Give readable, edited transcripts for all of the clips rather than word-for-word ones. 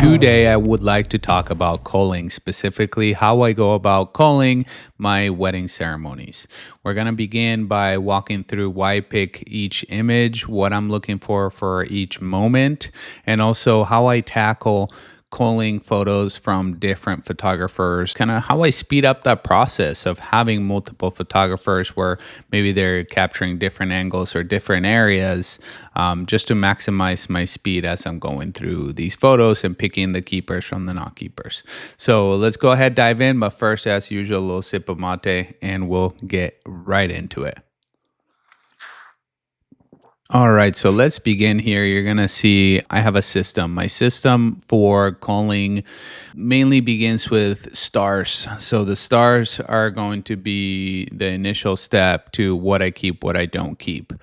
Today, I would like to talk about culling, specifically how I go about culling my wedding ceremonies. We're going to begin by walking through why I pick each image, what I'm looking for each moment, and also how I tackle culling photos from different photographers, kind of how I speed up that process of having multiple photographers where maybe they're capturing different angles or different areas, just to maximize my speed as I'm going through these photos and picking the keepers from the not keepers. So let's go ahead, dive in. But first, as usual, a little sip of mate and we'll get right into it. All right, so let's begin here. You're going to see I have a system. My system for culling mainly begins with stars. So the stars are going to be the initial step to what I keep, what I don't keep.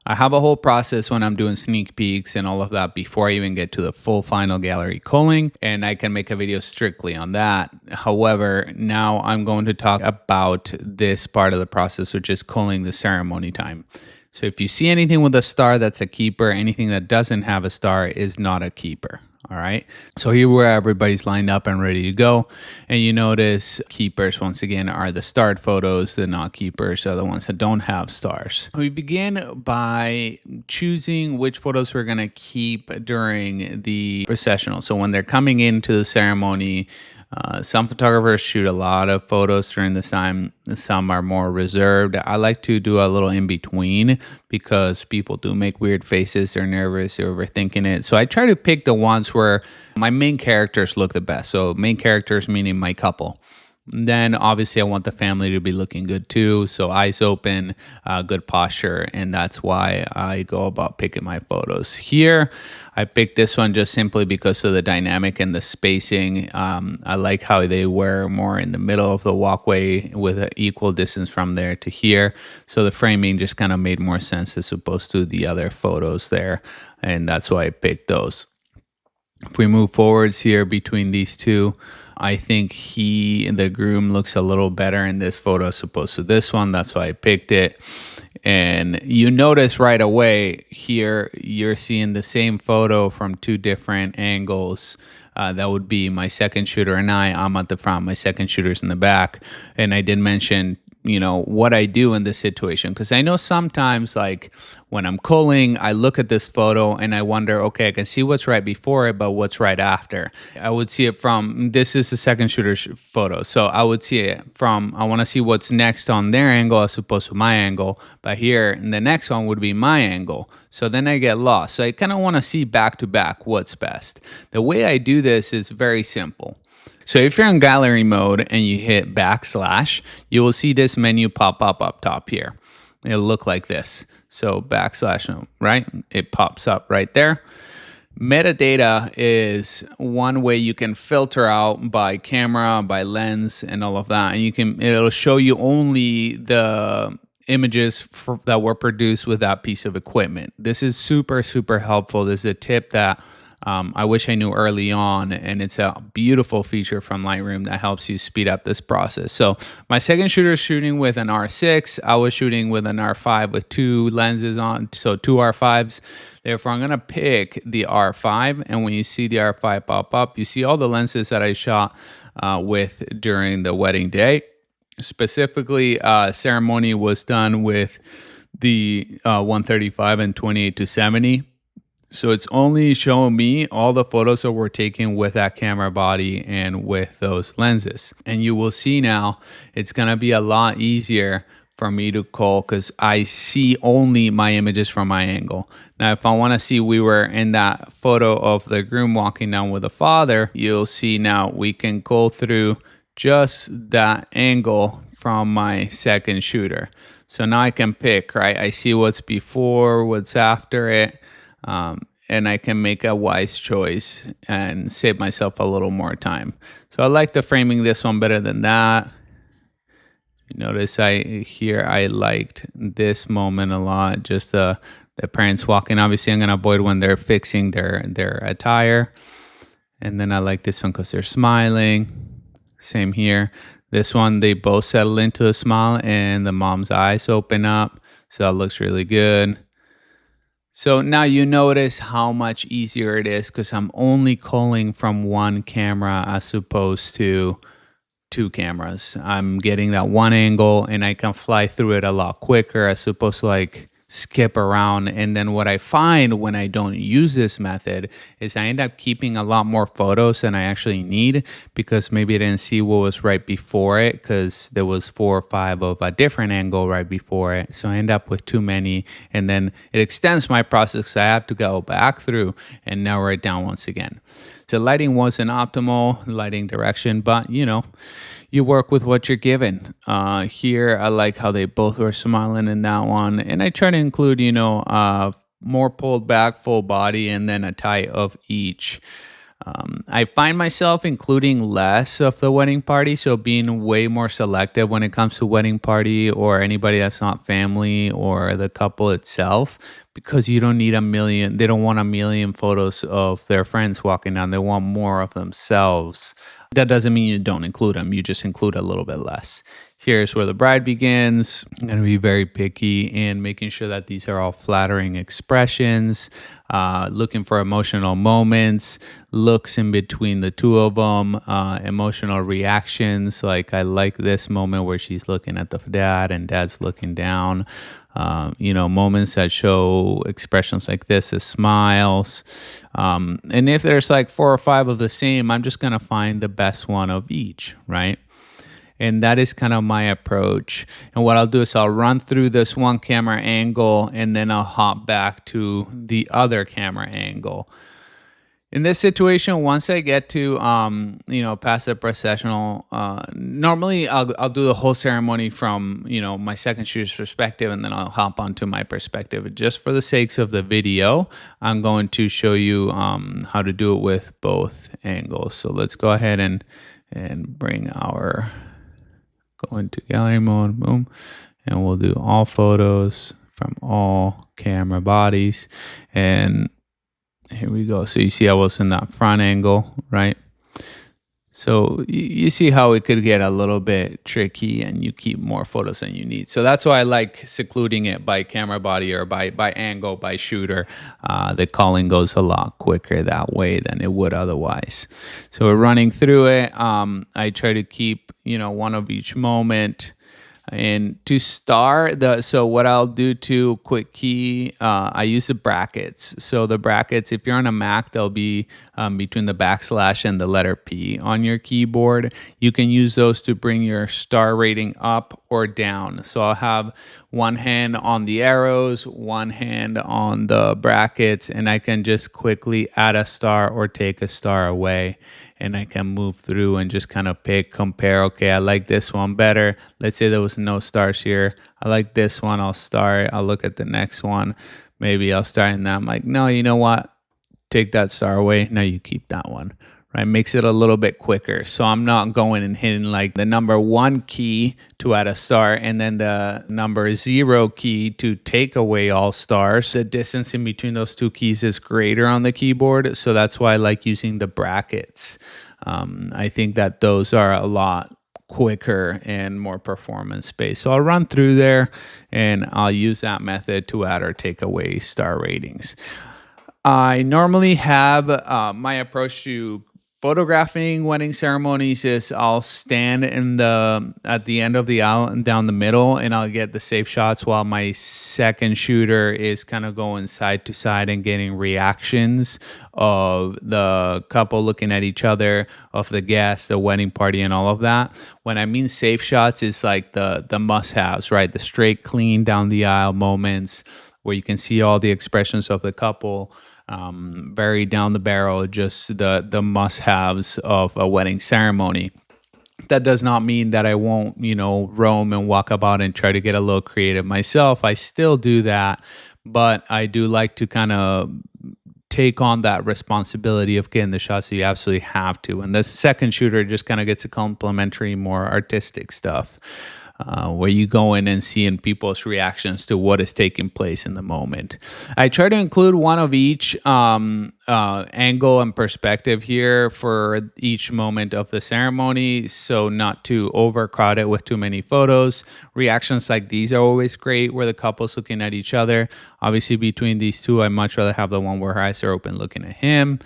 I have a whole process when I'm doing sneak peeks and all of that before I even get to the full final gallery culling, and I can make a video strictly on that. However, now I'm going to talk about this part of the process, which is culling the ceremony time. So if you see anything with a star, that's a keeper. Anything that doesn't have a star is not a keeper. All right. So here where everybody's lined up and ready to go. And you notice keepers, once again, are the starred photos. The not keepers are the ones that don't have stars. We begin by choosing which photos we're going to keep during the processional. So when they're coming into the ceremony, some photographers shoot a lot of photos during this time. Some are more reserved. I like to do a little in between because people do make weird faces. They're nervous. They're overthinking it. So I try to pick the ones where my main characters look the best. So main characters meaning my couple. Then obviously I want the family to be looking good too. So eyes open, good posture. And that's why I go about picking my photos. Here, I picked this one just simply because of the dynamic and the spacing. I like how they were more in the middle of the walkway with an equal distance from there to here. So the framing just kind of made more sense as opposed to the other photos there. And that's why I picked those. If we move forwards here between these two, I think the groom looks a little better in this photo as opposed to this one. That's why I picked it. And you notice right away here, you're seeing the same photo from two different angles. That would be my second shooter and I'm at the front, my second shooter's in the back. And I did mention, what I do in this situation. Because I know sometimes, like when I'm culling, I look at this photo and I wonder, okay, I can see what's right before it, but what's right after? I would see it from, this is the second shooter's photo. So I would see it from, I want to see what's next on their angle as opposed to my angle. But here, the next one would be my angle. So then I get lost. So I kind of want to see back to back what's best. The way I do this is very simple. So if you're in gallery mode and you hit \, you will see this menu pop up top here. It'll look like this. So \, right? It pops up right there. Metadata is one way you can filter out by camera, by lens, and all of that. And it'll show you only the images that were produced with that piece of equipment. This is super, super helpful. This is a tip that I wish I knew early on, and it's a beautiful feature from Lightroom that helps you speed up this process. So my second shooter is shooting with an R6. I was shooting with an R5 with two lenses on, so two R5s. Therefore, I'm going to pick the R5, and when you see the R5 pop up, you see all the lenses that I shot with during the wedding day. Specifically, ceremony was done with the 135 and 28-70. So it's only showing me all the photos that were taken with that camera body and with those lenses. And you will see now it's going to be a lot easier for me to cull because I see only my images from my angle. Now, if I want to see, we were in that photo of the groom walking down with the father, you'll see now we can go through just that angle from my second shooter. So now I can pick, right? I see what's before, what's after it. And I can make a wise choice and save myself a little more time. So I like the framing this one better than that. You notice I liked this moment a lot. Just the parents walking. Obviously, I'm going to avoid when they're fixing their attire. And then I like this one because they're smiling. Same here. This one, they both settle into a smile and the mom's eyes open up. So that looks really good. So now you notice how much easier it is because I'm only culling from one camera as opposed to two cameras. I'm getting that one angle and I can fly through it a lot quicker as opposed to like skip around. And then what I find when I don't use this method is I end up keeping a lot more photos than I actually need because maybe I didn't see what was right before it because there was 4 or 5 of a different angle right before it. So I end up with too many, and then it extends my process. So I have to go back through and narrow it down once again. The lighting wasn't optimal, lighting direction, but you work with what you're given. Here, I like how they both were smiling in that one. And I try to include, more pulled back, full body, and then a tie of each. I find myself including less of the wedding party, so being way more selective when it comes to wedding party or anybody that's not family or the couple itself, because you don't need a million. They don't want a million photos of their friends walking down. They want more of themselves. That doesn't mean you don't include them. You just include a little bit less. Here's where the bride begins. I'm going to be very picky in making sure that these are all flattering expressions, looking for emotional moments, looks in between the two of them, emotional reactions. Like I like this moment where she's looking at the dad and dad's looking down. Moments that show expressions like this as smiles. And if there's like 4 or 5 of the same, I'm just going to find the best one of each, right? And that is kind of my approach. And what I'll do is I'll run through this one camera angle and then I'll hop back to the other camera angle. In this situation, once I get to, past the processional, normally I'll do the whole ceremony from, my second shooter's perspective, and then I'll hop onto my perspective. Just for the sakes of the video, I'm going to show you how to do it with both angles. So let's go ahead and bring our, go into gallery mode, boom, and we'll do all photos from all camera bodies. And here we go. So you see I was in that front angle, right? So you see how it could get a little bit tricky and you keep more photos than you need. So that's why I like secluding it by camera body or by angle, by shooter. The culling goes a lot quicker that way than it would otherwise. So we're running through it. I try to keep, one of each moment. And to start, so what I'll do to quick key, I use the brackets. So the brackets, if you're on a Mac, they'll be between the backslash and the letter P on your keyboard. You can use those to bring your star rating up or down. So I'll have one hand on the arrows, one hand on the brackets, and I can just quickly add a star or take a star away. And I can move through and just kind of compare. Okay, I like this one better. Let's say there was no stars here. I like this one. I'll start. I'll look at the next one. Maybe I'll start in that. I'm like, no, you know what? Take that star away. Now you keep that one. Right? Makes it a little bit quicker. So I'm not going and hitting like the number 1 key to add a star and then the number 0 key to take away all stars. The distance in between those two keys is greater on the keyboard. So that's why I like using the brackets. I think that those are a lot quicker and more performance based. So I'll run through there and I'll use that method to add or take away star ratings. I normally have my approach to photographing wedding ceremonies is I'll stand at the end of the aisle and down the middle, and I'll get the safe shots while my second shooter is kind of going side to side and getting reactions of the couple looking at each other, of the guests, the wedding party, and all of that. When I mean safe shots, it's like the must-haves, right? The straight, clean down the aisle moments where you can see all the expressions of the couple. Very down the barrel, just the must-haves of a wedding ceremony. That does not mean that I won't, roam and walk about and try to get a little creative myself. I still do that, but I do like to kind of take on that responsibility of getting the shots that you absolutely have to. And the second shooter just kind of gets a complimentary, more artistic stuff. where you go in and seeing people's reactions to what is taking place in the moment. I try to include one of each angle and perspective here for each moment of the ceremony, so not to overcrowd it with too many photos. Reactions like these are always great, where the couple's looking at each other. Obviously, between these two, I'd much rather have the one where her eyes are open looking at him.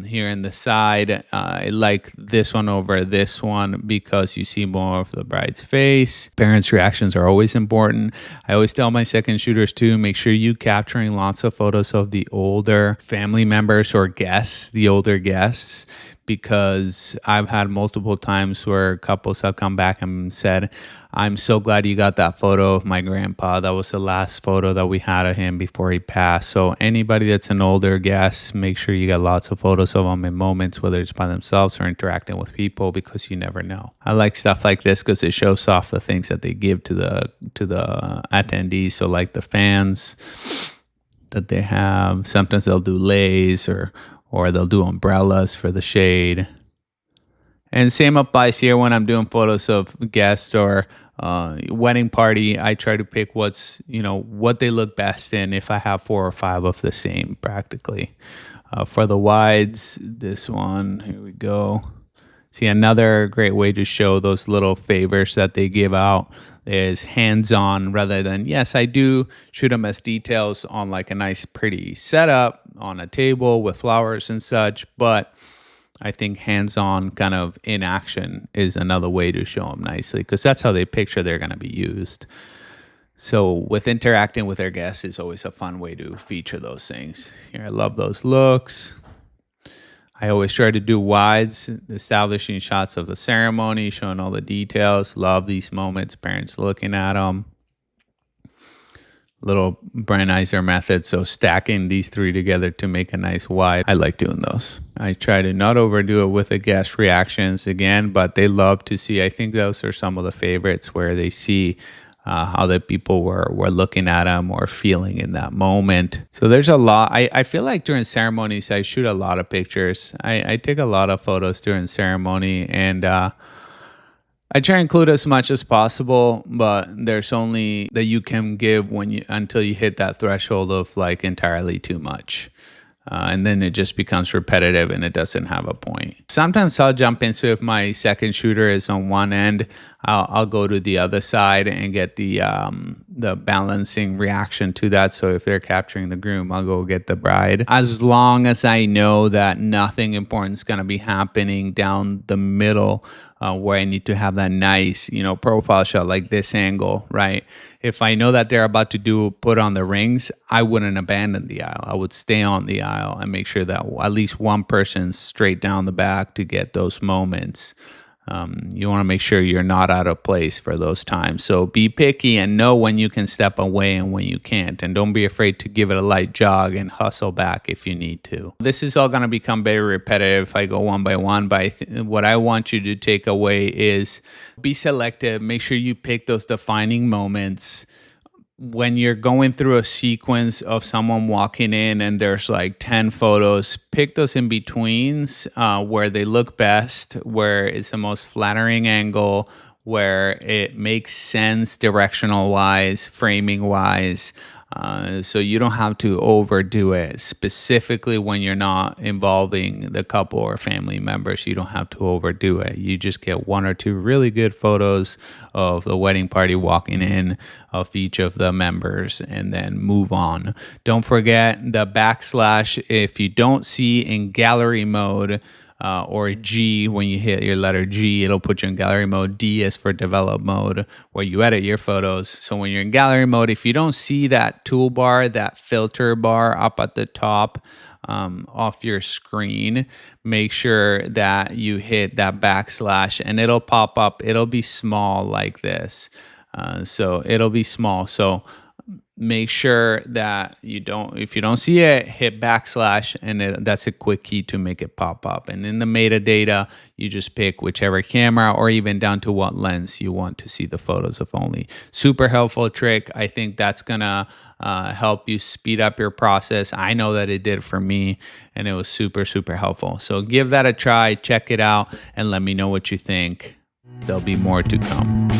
Here in the side, I like this one over this one because you see more of the bride's face. Parents' reactions are always important. I always tell my second shooters too, make sure you capturing lots of photos of the older family members or guests, the older guests, because I've had multiple times where couples have come back and said, I'm so glad you got that photo of my grandpa. That was the last photo that we had of him before he passed. So anybody that's an older guest, make sure you got lots of photos of them in moments, whether it's by themselves or interacting with people, because you never know. I like stuff like this because it shows off the things that they give to the attendees. So like the fans that they have, sometimes they'll do leis or they'll do umbrellas for the shade. And same applies here when I'm doing photos of guests or wedding party. I try to pick what they look best in if I have 4 or 5 of the same practically. For the wides, this one, here we go. See, another great way to show those little favors that they give out is hands-on rather than, yes, I do shoot them as details on like a nice pretty setup on a table with flowers and such, but I think hands-on kind of in action is another way to show them nicely, because that's how they picture they're going to be used. So with interacting with their guests is always a fun way to feature those things. Here, I love those looks. I always try to do wides, establishing shots of the ceremony, showing all the details. Love these moments, parents looking at them. Little Brannizer method, so stacking these 3 together to make a nice wide. I like doing those. I try to not overdo it with the guest reactions again, but they love to see. I think those are some of the favorites where they see how the people were looking at them or feeling in that moment. So there's a lot. I feel like during ceremonies, I shoot a lot of pictures. I take a lot of photos during ceremony, and I try to include as much as possible, but there's only that you can give until you hit that threshold of like entirely too much. And then it just becomes repetitive and it doesn't have a point. Sometimes I'll jump into, if my second shooter is on one end, I'll go to the other side and get the balancing reaction to that. So if they're capturing the groom, I'll go get the bride. As long as I know that nothing important is going to be happening down the middle, where I need to have that nice, profile shot like this angle, right? If I know that they're about to put on the rings, I wouldn't abandon the aisle. I would stay on the aisle and make sure that at least one person's straight down the back to get those moments. You want to make sure you're not out of place for those times. So be picky and know when you can step away and when you can't. And don't be afraid to give it a light jog and hustle back if you need to. This is all going to become very repetitive if I go one by one. But what I want you to take away is be selective. Make sure you pick those defining moments. When you're going through a sequence of someone walking in and there's like 10 photos, pick those in betweens where they look best, where it's the most flattering angle, where it makes sense directional wise, framing wise. So you don't have to overdo it. Specifically when you're not involving the couple or family members, you don't have to overdo it. You just get 1 or 2 really good photos of the wedding party walking in of each of the members and then move on. Don't forget the backslash. If you don't see in gallery mode, or G, when you hit your letter G, it'll put you in gallery mode. D is for develop mode, where you edit your photos. So when you're in gallery mode, if you don't see that toolbar, that filter bar up at the top off your screen, make sure that you hit that backslash and it'll pop up. It'll be small like this. So it'll be small. So make sure that if you don't see it, hit backslash, and that's a quick key to make it pop up. And in the metadata, you just pick whichever camera or even down to what lens you want to see the photos of only. Super helpful trick. I think that's gonna help you speed up your process. I know that it did for me, and it was super, super helpful. So give that a try, check it out, and let me know what you think. There'll be more to come.